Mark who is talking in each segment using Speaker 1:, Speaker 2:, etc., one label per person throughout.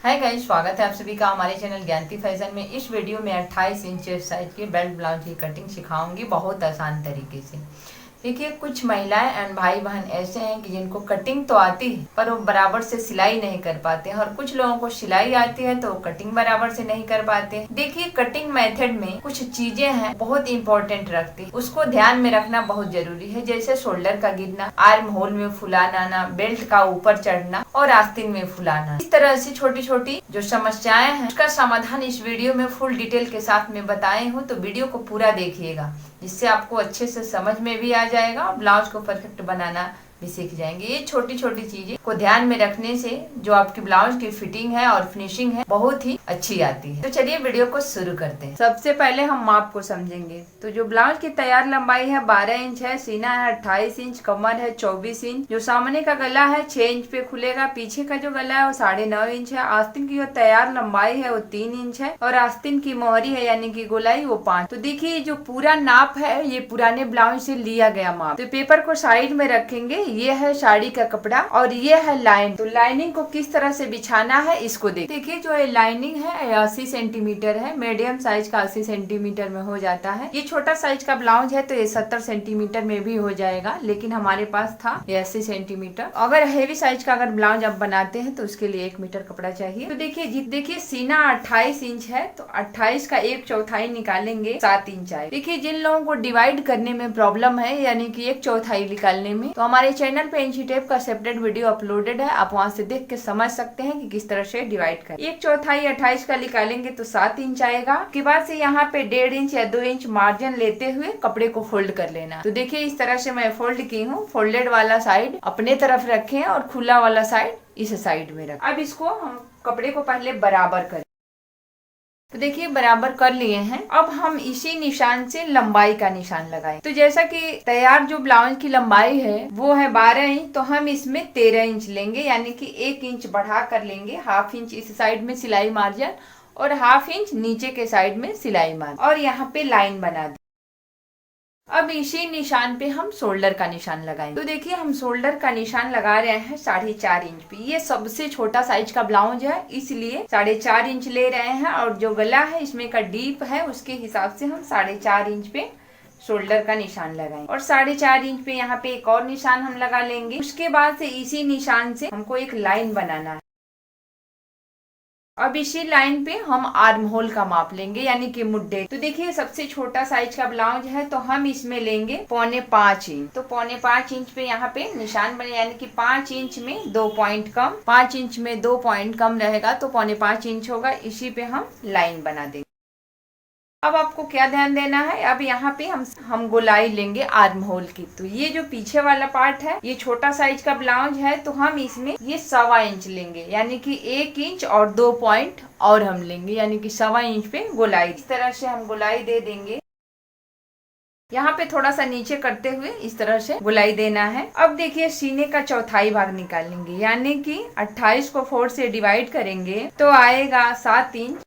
Speaker 1: Hi guys, स्वागत है आप सभी का हमारे चैनल ज्ञानती फैशन में। इस वीडियो में 28 इंच साइज के बेल्ट ब्लाउज की कटिंग सिखाऊंगी बहुत आसान तरीके से। देखिए, कुछ महिलाएं एंड भाई बहन ऐसे हैं कि जिनको कटिंग तो आती है पर वो बराबर से सिलाई नहीं कर पाते हैं, और कुछ लोगों को सिलाई आती है तो कटिंग बराबर से नहीं कर पाते हैं। देखिए, कटिंग मेथड में कुछ चीजें हैं बहुत इंपॉर्टेंट रखती है, उसको ध्यान में रखना बहुत जरूरी है। जैसे शोल्डर का गिरना, आर्म होल में फुलान आना, बेल्ट का ऊपर चढ़ना और आस्तीन में फुलाना, इस तरह से छोटी छोटी जो समस्याएं हैं उसका समाधान इस वीडियो में फुल डिटेल के साथ में बताए हूँ। तो वीडियो को पूरा देखिएगा, जिससे आपको अच्छे से समझ में भी आ जाएगा और ब्लाउज को परफेक्ट बनाना भी सीख जाएंगे। ये छोटी छोटी चीजें को ध्यान में रखने से जो आपकी ब्लाउज की फिटिंग है और फिनिशिंग है बहुत ही अच्छी आती है। तो चलिए वीडियो को शुरू करते हैं। सबसे पहले हम माप को समझेंगे। तो जो ब्लाउज की तैयार लंबाई है 12 इंच है, सीना है 28 इंच, कमर है 24 इंच, जो सामने का गला है 6 इंच पे खुलेगा, पीछे का जो गला है वो 9.5 इंच है, आस्तीन की जो तैयार लंबाई है वो 3 इंच है और आस्तीन की मोहरी है यानी कि गोलाई वो 5। तो देखिए, जो पूरा नाप है ये पुराने ब्लाउज से लिया गया माप। तो पेपर को साइड में रखेंगे। ये है साड़ी का कपड़ा और ये है लाइन। तो लाइनिंग को किस तरह से बिछाना है इसको देखिए। जो ये लाइनिंग है 80 सेंटीमीटर है, मीडियम साइज का 80 सेंटीमीटर में हो जाता है। ये छोटा साइज का ब्लाउज है तो ये 70 सेंटीमीटर में भी हो जाएगा, लेकिन हमारे पास था ये 80 सेंटीमीटर। अगर हेवी साइज का अगर ब्लाउज आप बनाते हैं तो उसके लिए 1 मीटर कपड़ा चाहिए। तो देखिए सीना 28 इंच है तो 28 का 1/4 निकालेंगे 7 इंच आए। देखिए, जिन लोगों को डिवाइड करने में प्रॉब्लम है यानी कि 1/4 निकालने में, तो हमारे चैनल पे इंची टेप का सेपरेट वीडियो अपलोडेड है, आप वहां से देख के समझ सकते हैं कि किस तरह से डिवाइड करें। 1/4 28 का निकालेंगे तो 7 इंच आएगा। उसके बाद से यहाँ पे 1.5 इंच या 2 इंच मार्जिन लेते हुए कपड़े को फोल्ड कर लेना। तो देखिए, इस तरह से मैं फोल्ड की हूँ। फोल्डेड वाला साइड अपने तरफ रखें और खुला वाला साइड इस साइड में रखें। अब इसको हम कपड़े को पहले बराबर करें। तो देखिए, बराबर कर लिए हैं। अब हम इसी निशान से लंबाई का निशान लगाएं। तो जैसा कि तैयार जो ब्लाउज की लंबाई है वो है 12 इंच, तो हम इसमें 13 इंच लेंगे, यानी कि 1 इंच बढ़ा कर लेंगे। हाफ इंच इस साइड में सिलाई मार्जिन और हाफ इंच नीचे के साइड में सिलाई मार्जिन, और यहाँ पे लाइन बना दी। अब इसी निशान पे हम शोल्डर का निशान लगाएंगे। तो देखिए, हम शोल्डर का निशान लगा रहे हैं 4.5 इंच पे। ये सबसे छोटा साइज का ब्लाउज है इसलिए 4.5 इंच ले रहे हैं, और जो गला है इसमें का डीप है उसके हिसाब से हम 4.5 इंच पे शोल्डर का निशान लगाएंगे। और 4.5 इंच पे यहाँ पे एक और निशान हम लगा लेंगे। उसके बाद से इसी निशान से हमको एक लाइन बनाना है। अब इसी लाइन पे हम आर्म होल का माप लेंगे यानी कि मुड्ढे। तो देखिए, सबसे छोटा साइज का ब्लाउज है तो हम इसमें लेंगे 4.25 इंच। तो 4.25 इंच पे यहाँ पे निशान बने, यानी कि 5 इंच में 2 पॉइंट कम, 5 इंच में 2 पॉइंट कम रहेगा तो 4.25 इंच होगा। इसी पे हम लाइन बना देंगे। अब आपको क्या ध्यान देना है, अब यहाँ पे हम गोलाई लेंगे आर्म होल की। तो ये जो पीछे वाला पार्ट है ये छोटा साइज का ब्लाउज है तो हम इसमें ये 1.25 इंच लेंगे, यानी कि 1 इंच और 2 पॉइंट और हम लेंगे, यानी कि 1.25 इंच पे गोलाई। इस तरह से हम गोलाई दे देंगे। यहाँ पे थोड़ा सा नीचे करते हुए इस तरह से गोलाई देना है। अब देखिए, सीने का चौथाई भाग निकालेंगे, यानी कि 28 को 4 से डिवाइड करेंगे तो आएगा 7 इंच।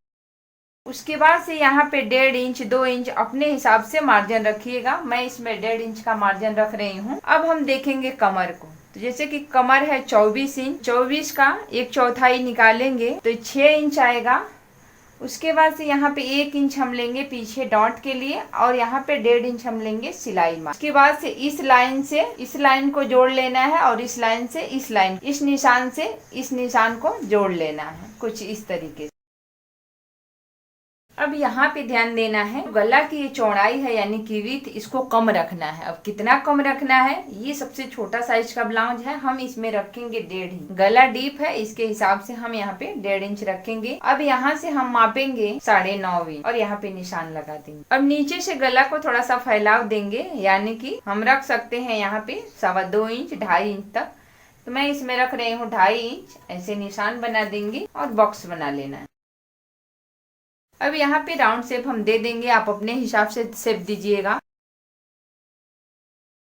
Speaker 1: उसके बाद से यहाँ पे 1.5 इंच 2 इंच अपने हिसाब से मार्जिन रखिएगा। मैं इसमें 1.5 इंच का मार्जिन रख रही हूँ। अब हम देखेंगे कमर को। तो जैसे कि कमर है 24 इंच, 24 का 1/4 निकालेंगे तो 6 इंच आएगा। उसके बाद से यहाँ पे 1 इंच हम लेंगे पीछे डॉट के लिए, और यहाँ पे 1.5 इंच हम लेंगे सिलाई मार्क। उसके बाद से इस लाइन को जोड़ लेना है, और इस लाइन से इस लाइन, इस निशान से इस निशान को जोड़ लेना है, कुछ इस तरीके से। अब यहाँ पे ध्यान देना है, गला की ये चौड़ाई है यानी कि विड्थ, इसको कम रखना है। अब कितना कम रखना है, ये सबसे छोटा साइज का ब्लाउज है, हम इसमें रखेंगे 1.5 इंच। गला डीप है इसके हिसाब से हम यहाँ पे 1.5 इंच रखेंगे। अब यहाँ से हम मापेंगे 9.5 इंच और यहाँ पे निशान लगा देंगे। अब नीचे से गला को थोड़ा सा फैलाव देंगे, यानी कि हम रख सकते हैं यहाँ पे 2.25 इंच 2.5 इंच तक। तो मैं इसमें रख रही हूँ 2.5 इंच। ऐसे निशान बना देंगे और बॉक्स बना लेना है। अब यहाँ पे राउंड शेप हम दे देंगे, आप अपने हिसाब से शेप दीजिएगा।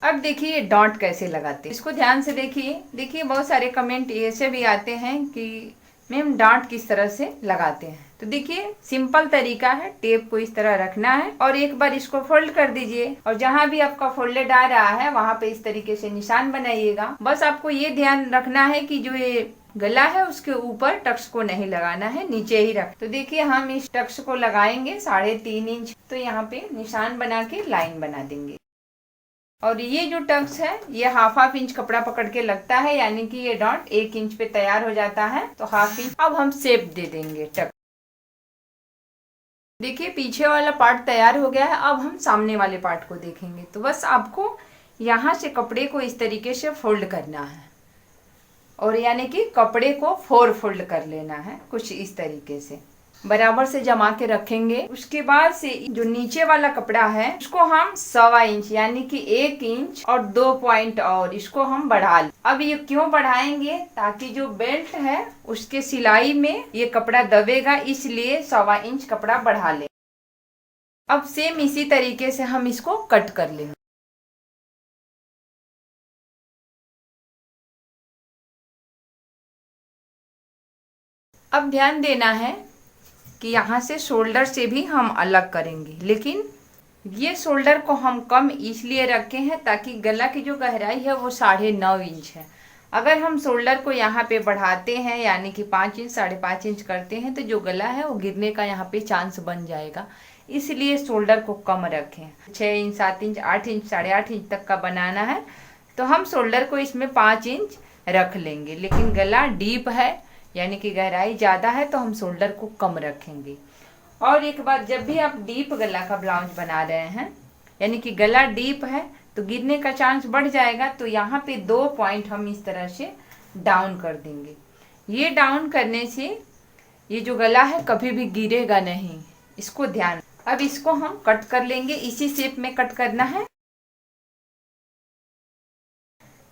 Speaker 1: अब देखिए डॉट कैसे लगाते हैं, इसको ध्यान से देखिए बहुत सारे कमेंट ऐसे भी आते हैं कि मैम डॉट किस तरह से लगाते हैं। तो देखिए, सिंपल तरीका है, टेप को इस तरह रखना है और एक बार इसको फोल्ड कर दीजिए, और जहां भी आपका फोल्डेड आ रहा है वहां पे इस तरीके से निशान बनाइएगा। बस आपको ये ध्यान रखना है कि जो ये गला है उसके ऊपर टक्स को नहीं लगाना है, नीचे ही रख। तो देखिए हम इस टक्स को लगाएंगे 3.5 इंच। तो यहाँ पे निशान बना के लाइन बना देंगे। और ये जो टक्स है ये हाफ इंच कपड़ा पकड़ के लगता है, यानी कि ये डॉट 1 इंच पे तैयार हो जाता है। तो हाफ इंच अब हम शेप दे देंगे टक्स। देखिए पीछे वाला पार्ट तैयार हो गया है। अब हम सामने वाले पार्ट को देखेंगे। तो बस आपको यहाँ से कपड़े को इस तरीके से फोल्ड करना है, और यानी कि कपड़े को 4 फोल्ड कर लेना है, कुछ इस तरीके से बराबर से जमा के रखेंगे। उसके बाद से जो नीचे वाला कपड़ा है उसको हम 1.25 इंच यानी कि 1 इंच और 2 पॉइंट और इसको हम बढ़ा लें। अब ये क्यों बढ़ाएंगे, ताकि जो बेल्ट है उसके सिलाई में ये कपड़ा दबेगा, इसलिए 1.25 इंच कपड़ा बढ़ा लें। अब सेम इसी तरीके से हम इसको कट कर लेंगे। अब ध्यान देना है कि यहाँ से शोल्डर से भी हम अलग करेंगे, लेकिन ये शोल्डर को हम कम इसलिए रखे हैं ताकि गला की जो गहराई है वो 9.5 इंच है। अगर हम शोल्डर को यहाँ पे बढ़ाते हैं यानी कि 5 इंच 5.5 इंच करते हैं तो जो गला है वो गिरने का यहाँ पे चांस बन जाएगा, इसलिए शोल्डर को कम रखें। 6 इंच 7 इंच 8 इंच 8.5 इंच तक का बनाना है तो हम शोल्डर को इसमें 5 इंच रख लेंगे, लेकिन गला डीप है यानी कि गहराई ज़्यादा है तो हम शोल्डर को कम रखेंगे। और एक बार जब भी आप डीप गला का ब्लाउज बना रहे हैं यानी कि गला डीप है तो गिरने का चांस बढ़ जाएगा, तो यहाँ पे 2 पॉइंट हम इस तरह से डाउन कर देंगे। ये डाउन करने से ये जो गला है कभी भी गिरेगा नहीं, इसको ध्यान। अब इसको हम कट कर लेंगे, इसी शेप में कट करना है।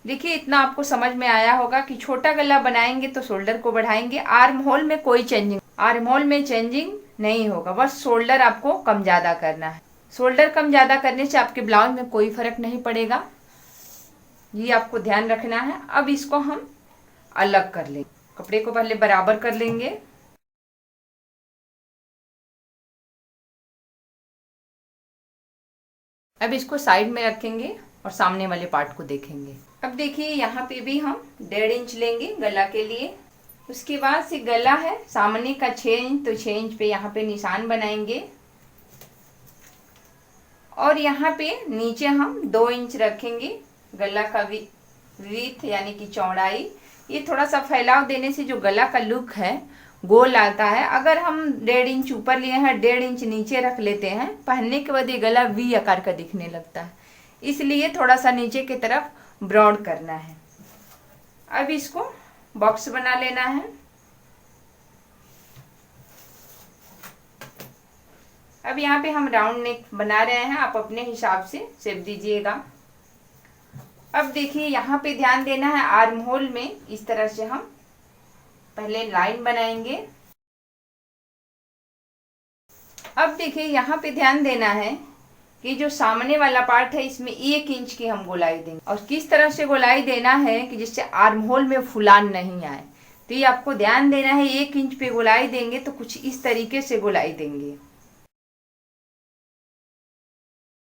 Speaker 1: देखिए इतना आपको समझ में आया होगा कि छोटा गला बनाएंगे तो शोल्डर को बढ़ाएंगे। आर्म होल में कोई चेंजिंग नहीं होगा, बस शोल्डर आपको कम ज्यादा करना है। शोल्डर कम ज्यादा करने से आपके ब्लाउज में कोई फर्क नहीं पड़ेगा, ये आपको ध्यान रखना है। अब इसको हम अलग कर लेंगे, कपड़े को पहले बराबर कर लेंगे। अब इसको साइड में रखेंगे और सामने वाले पार्ट को देखेंगे। अब देखिए यहाँ पे भी हम 1.5 इंच लेंगे गला के लिए। उसके बाद से गला है सामने का 6 इंच, तो 6 इंच पे यहाँ पे निशान बनाएंगे और यहाँ पे नीचे हम 2 इंच रखेंगे। गला का विड्थ यानी कि चौड़ाई, ये थोड़ा सा फैलाव देने से जो गला का लुक है गोल आता है। अगर हम 1.5 इंच ऊपर लिए हैं 1.5 इंच नीचे रख लेते हैं, पहनने के बाद ये गला वी आकार का दिखने लगता है, इसलिए थोड़ा सा नीचे की तरफ ब्रॉड करना है। अब इसको बॉक्स बना लेना है। अब यहाँ पे हम राउंड नेक बना रहे हैं, आप अपने हिसाब से शेप दीजिएगा। अब देखिए यहाँ पे ध्यान देना है, आर्म होल में इस तरह से हम पहले लाइन बनाएंगे। अब देखिए यहाँ पे ध्यान देना है कि जो सामने वाला पार्ट है इसमें 1 इंच की हम गोलाई देंगे, और किस तरह से गोलाई देना है कि जिससे आर्म होल में फुलान नहीं आए। तो ये आपको ध्यान देना है, 1 इंच पे गोलाई देंगे तो कुछ इस तरीके से गोलाई देंगे,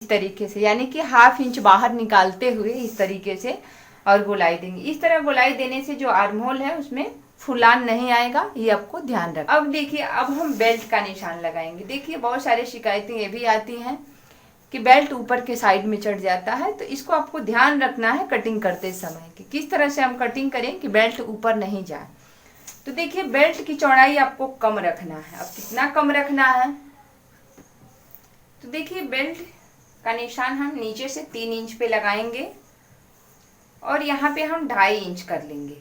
Speaker 1: इस तरीके से, यानी कि हाफ इंच बाहर निकालते हुए इस तरीके से और गोलाई देंगे। इस तरह गोलाई देने से जो आर्म होल है उसमें फुलान नहीं आएगा, ये आपको ध्यान रखना। अब देखिए अब हम बेल्ट का निशान लगाएंगे। देखिए बहुत सारी शिकायतें ये भी आती हैं कि बेल्ट ऊपर के साइड में चढ़ जाता है, तो इसको आपको ध्यान रखना है कटिंग करते समय कि किस तरह से हम कटिंग करें कि बेल्ट ऊपर नहीं जाए। तो देखिए बेल्ट की चौड़ाई आपको कम रखना है। अब कितना कम रखना है, तो देखिए बेल्ट का निशान हम नीचे से 3 इंच पे लगाएंगे और यहाँ पे हम 2.5 इंच कर लेंगे।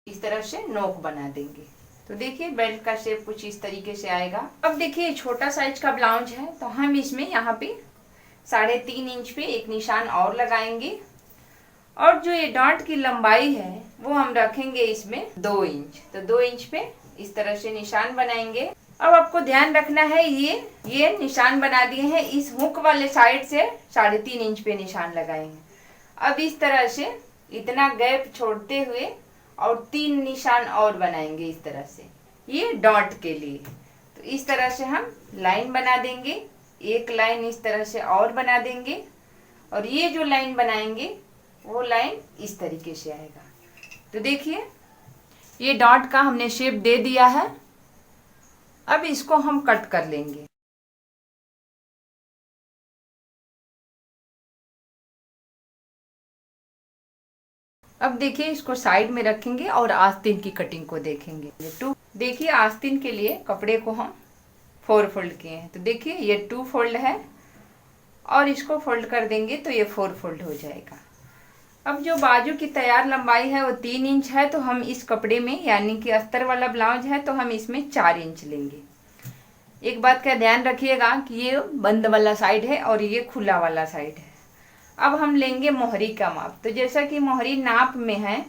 Speaker 1: इस तरह से नोक बना देंगे। तो देखिए बेल्ट का शेप कुछ इस तरीके से आएगा। अब देखिए छोटा साइज का ब्लाउज है तो हम इसमें यहाँ पे 3.5 इंच पे एक निशान और लगाएंगे, और जो ये डांट की लंबाई है वो हम रखेंगे इसमें 2 इंच। तो 2 इंच पे इस तरह से निशान बनाएंगे। अब आपको ध्यान रखना है, ये निशान बना दिए हैं, इस हुक वाले साइड से 3.5 इंच पे निशान लगाएंगे। अब इस तरह से इतना गैप छोड़ते हुए और 3 निशान और बनाएंगे इस तरह से, ये डॉट के लिए। तो इस तरह से हम लाइन बना देंगे, एक लाइन इस तरह से और बना देंगे, और ये जो लाइन बनाएंगे वो लाइन इस तरीके से आएगा। तो देखिए ये डॉट का हमने शेप दे दिया है। अब इसको हम कट कर लेंगे। अब देखिए इसको साइड में रखेंगे और आस्तीन की कटिंग को देखेंगे। देखिए आस्तीन के लिए कपड़े को हम 4 फोल्ड किए हैं। तो देखिए ये 2 फोल्ड है और इसको फोल्ड कर देंगे तो ये 4 फोल्ड हो जाएगा। अब जो बाजू की तैयार लंबाई है वो 3 इंच है, तो हम इस कपड़े में यानी कि अस्तर वाला ब्लाउज है तो हम इसमें 4 इंच लेंगे। एक बात का ध्यान रखिएगा कि ये बंद वाला साइड है और ये खुला वाला साइड है। अब हम लेंगे मोहरी का माप। तो जैसा कि मोहरी नाप में है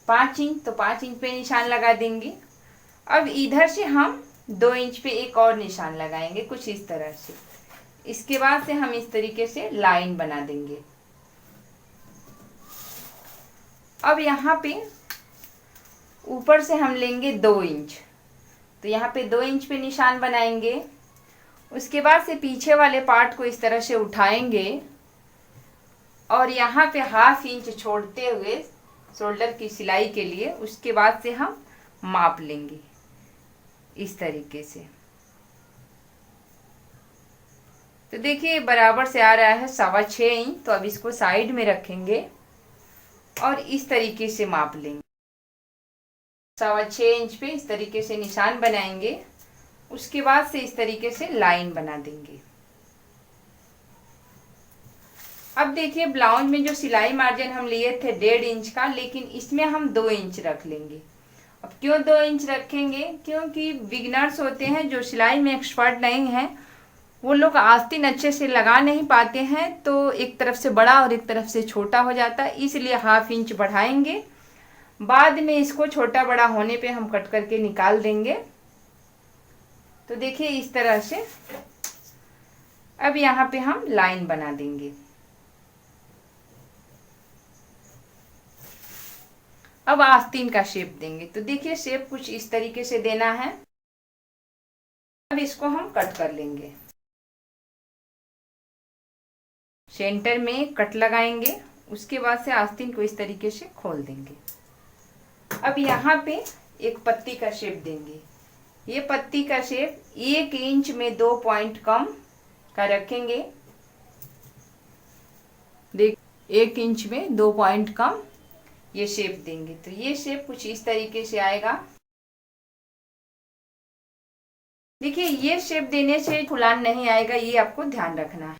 Speaker 1: 5 इंच, तो 5 इंच पे निशान लगा देंगे। अब इधर से हम 2 इंच पे एक और निशान लगाएंगे कुछ इस तरह से। इसके बाद से हम इस तरीके से लाइन बना देंगे। अब यहाँ पे ऊपर से हम लेंगे 2 इंच, तो यहाँ पे 2 इंच पे निशान बनाएंगे। उसके बाद से पीछे वाले पार्ट को इस तरह से उठाएंगे और यहाँ पे 1/2 इंच छोड़ते हुए शोल्डर की सिलाई के लिए, उसके बाद से हम माप लेंगे इस तरीके से। तो देखिए बराबर से आ रहा है 6.25 इंच। तो अब इसको साइड में रखेंगे और इस तरीके से माप लेंगे। 6.25 इंच पे इस तरीके से निशान बनाएंगे। उसके बाद से इस तरीके से लाइन बना देंगे। अब देखिए ब्लाउज में जो सिलाई मार्जिन हम लिए थे 1.5 इंच का, लेकिन इसमें हम 2 इंच रख लेंगे। अब क्यों 2 इंच रखेंगे? क्योंकि बिगिनर्स होते हैं जो सिलाई में एक्सपर्ट नहीं है, वो लोग आस्तीन अच्छे से लगा नहीं पाते हैं, तो एक तरफ से बड़ा और एक तरफ से छोटा हो जाता है, इसलिए 1/2 इंच बढ़ाएंगे। बाद में इसको छोटा बड़ा होने पे हम कट करके निकाल देंगे। तो देखिए इस तरह से अब यहाँ पे हम लाइन बना देंगे। अब आस्तीन का शेप देंगे। तो देखिए शेप कुछ इस तरीके से देना है। अब इसको हम कट कर लेंगे। सेंटर में कट लगाएंगे, उसके बाद से आस्तीन को इस तरीके से खोल देंगे। अब यहाँ पे एक पत्ती का शेप देंगे। ये पत्ती का शेप 1 इंच में 2 पॉइंट कम का रखेंगे। देख 1 इंच में 2 पॉइंट कम ये शेप देंगे। तो ये शेप कुछ इस तरीके से आएगा। देखिए ये शेप देने से फुलान नहीं आएगा, ये आपको ध्यान रखना है।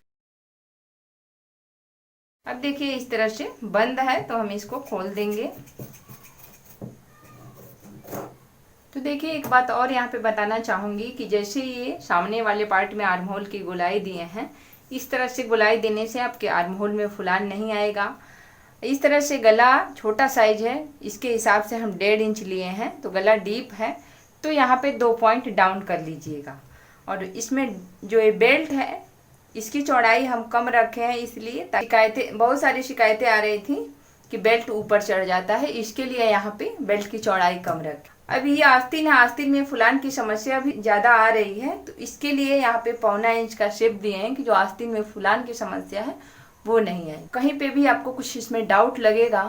Speaker 1: अब देखिए इस तरह से बंद है तो हम इसको खोल देंगे। तो देखिए एक बात और यहाँ पे बताना चाहूंगी कि जैसे ये सामने वाले पार्ट में आर्म होल की गोलाई दिए हैं, इस तरह से गोलाई देने से आपके आर्म होल में फुलान नहीं आएगा। इस तरह से गला छोटा साइज है, इसके हिसाब से हम 1.5 इंच लिए हैं, तो गला डीप है तो यहाँ पे 2 पॉइंट डाउन कर लीजिएगा। और इसमें जो ये बेल्ट है इसकी चौड़ाई हम कम रखे हैं, इसलिए शिकायतें बहुत सारी शिकायतें आ रही थी कि बेल्ट ऊपर चढ़ जाता है, इसके लिए यहाँ पे बेल्ट की चौड़ाई कम रखें। अब ये आस्तीन है, आस्तीन में फुलान की समस्या भी ज़्यादा आ रही है, तो इसके लिए यहाँ पे 1.25 इंच का शेप दिए हैं कि जो आस्तीन में फुलान की समस्या है वो नहीं है। कहीं पे भी आपको कुछ इसमें डाउट लगेगा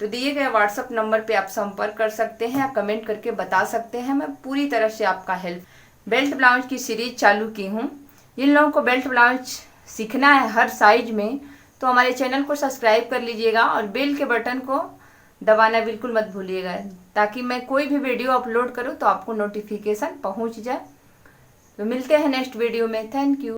Speaker 1: तो दिए गए व्हाट्सएप नंबर पे आप संपर्क कर सकते हैं या कमेंट करके बता सकते हैं। मैं पूरी तरह से आपका हेल्प। बेल्ट ब्लाउज की सीरीज चालू की हूँ। जिन लोगों को बेल्ट ब्लाउज सीखना है हर साइज में, तो हमारे चैनल को सब्सक्राइब कर लीजिएगा और बेल के बटन को दबाना बिल्कुल मत भूलिएगा, ताकि मैं कोई भी वीडियो अपलोड करूँ तो आपको नोटिफिकेशन पहुँच जाए। तो मिलते हैं नेक्स्ट वीडियो में। Thank you.